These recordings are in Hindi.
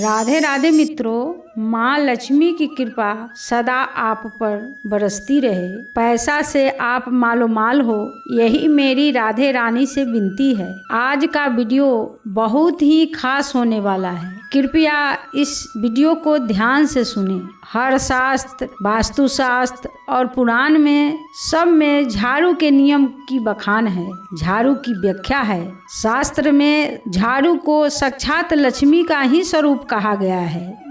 राधे राधे मित्रों, माँ लक्ष्मी की कृपा सदा आप पर बरसती रहे। पैसा से आप मालोमाल हो, यही मेरी राधे रानी से विनती है। आज का वीडियो बहुत ही खास होने वाला है, कृपया इस वीडियो को ध्यान से सुने। हर शास्त्र, वास्तुशास्त्र और पुराण में सब में झाड़ू के नियम की बखान है, झाड़ू की व्याख्या है। शास्त्र में झाड़ू को साक्षात लक्ष्मी का ही स्वरूप कहा गया है।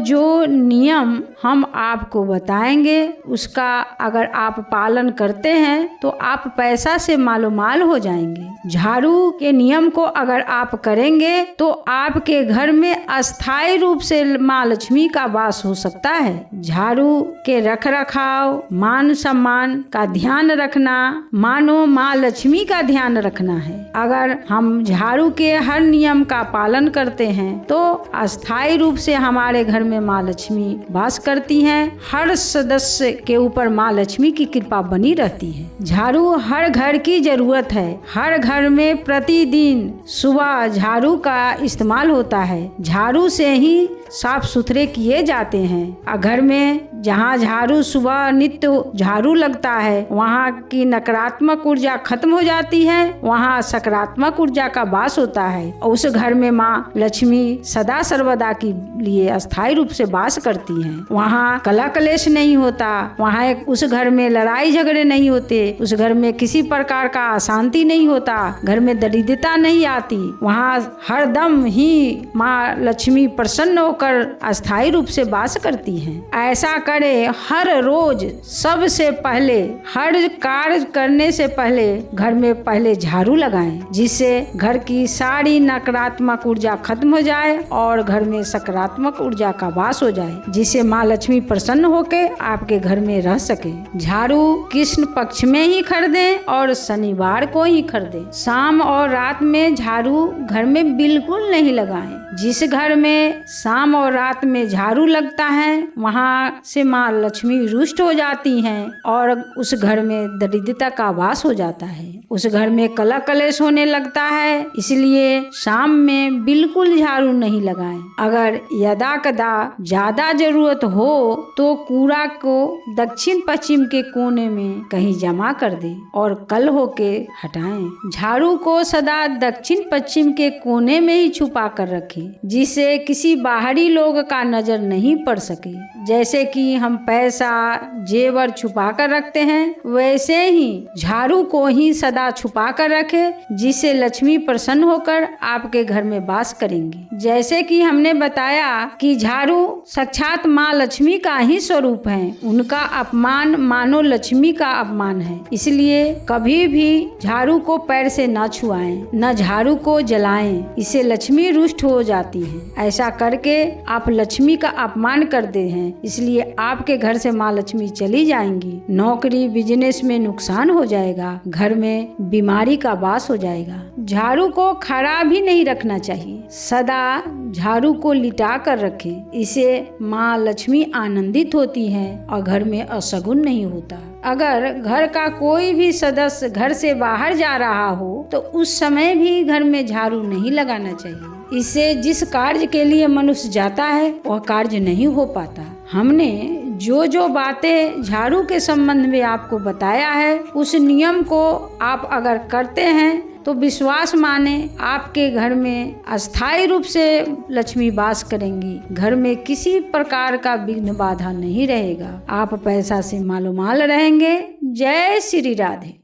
जो नियम हम आपको बताएंगे, उसका अगर आप पालन करते हैं तो आप पैसा से मालोमाल हो जाएंगे। झाड़ू के नियम को अगर आप करेंगे तो आपके घर में अस्थायी रूप से माँ लक्ष्मी का वास हो सकता है। झाड़ू के रख रखाव, मान सम्मान का ध्यान रखना, मानो माँ लक्ष्मी का ध्यान रखना है। अगर हम झाड़ू के हर नियम का पालन करते हैं तो अस्थायी रूप से हमारे घर में माँ लक्ष्मी वास करती हैं। हर सदस्य के ऊपर माँ लक्ष्मी की कृपा बनी रहती है। झाड़ू हर घर की जरूरत है। हर घर में प्रतिदिन सुबह झाड़ू का इस्तेमाल होता है। झाड़ू से ही साफ सुथरे किए जाते हैं। घर में जहाँ झाड़ू सुबह नित्य झाड़ू लगता है, वहाँ की नकारात्मक ऊर्जा खत्म हो जाती है, वहाँ सकारात्मक ऊर्जा का वास होता है। और उस घर में माँ लक्ष्मी सदा सर्वदा के लिए स्थायी रूप से वास करती हैं। वहाँ कलह कलेश नहीं होता, वहाँ उस घर में लड़ाई झगड़े नहीं होते, उस घर में किसी प्रकार का अशांति नहीं होता, घर में दरिद्रता नहीं आती। वहाँ हरदम ही माँ लक्ष्मी प्रसन्न होकर अस्थायी रूप से वास करती हैं। ऐसा करे हर रोज। सबसे पहले हर कार्य करने से पहले घर में पहले झाड़ू लगाएं, जिससे घर की सारी नकारात्मक ऊर्जा खत्म हो जाए और घर में सकारात्मक ऊर्जा का वास हो जाए, जिससे माँ लक्ष्मी प्रसन्न होकर आपके घर में रह सके। झाड़ू कृष्ण पक्ष में ही खरीदें और शनिवार को ही खरीदें। शाम और रात में झाड़ू घर में बिल्कुल नहीं लगाएं। जिस घर में शाम और रात में झाड़ू लगता है, वहाँ से माँ लक्ष्मी रुष्ट हो जाती हैं और उस घर में दरिद्रता का वास हो जाता है। उस घर में कलह कलेश होने लगता है। इसलिए शाम में बिल्कुल झाड़ू नहीं लगाएं। अगर यदा कदा ज्यादा जरूरत हो तो कूड़ा को दक्षिण पश्चिम के कोने में कहीं जमा कर दें और कल होके हटाएं। झाड़ू को सदा दक्षिण पश्चिम के कोने में ही छुपा कर रखें, जिससे किसी बाहरी लोग का नजर नहीं पड़ सके। जैसे कि हम पैसा जेवर छुपा कर रखते हैं, वैसे ही झाड़ू को ही सदा छुपा कर रखें, जिससे लक्ष्मी प्रसन्न होकर आपके घर में वास करेंगी। जैसे कि हमने बताया कि झाड़ू साक्षात माँ लक्ष्मी का ही स्वरूप है। उनका अपमान मानो लक्ष्मी का अपमान है। इसलिए कभी भी झाड़ू को पैर से न छुआएं, न झाड़ू को जलाएं, इससे लक्ष्मी रुष्ट हो जाती है। ऐसा करके आप लक्ष्मी का अपमान करते हैं, इसलिए आपके घर से माँ लक्ष्मी चली जाएंगी। नौकरी बिजनेस में नुकसान हो जाएगा, घर में बीमारी का वास हो जाएगा। झाड़ू को खड़ा भी नहीं रखना चाहिए, सदा झाड़ू को लिटा कर रखें। इसे माँ लक्ष्मी आनंदित होती हैं और घर में अशगुन नहीं होता। अगर घर का कोई भी सदस्य घर से बाहर जा रहा हो तो उस समय भी घर में झाड़ू नहीं लगाना चाहिए। इससे जिस कार्य के लिए मनुष्य जाता है वह कार्य नहीं हो पाता। हमने जो बातें झाड़ू के संबंध में आपको बताया है, उस नियम को आप अगर करते हैं तो विश्वास माने आपके घर में अस्थायी रूप से लक्ष्मी वास करेंगी। घर में किसी प्रकार का विघ्न बाधा नहीं रहेगा। आप पैसा से मालोमाल रहेंगे। जय श्री राधे।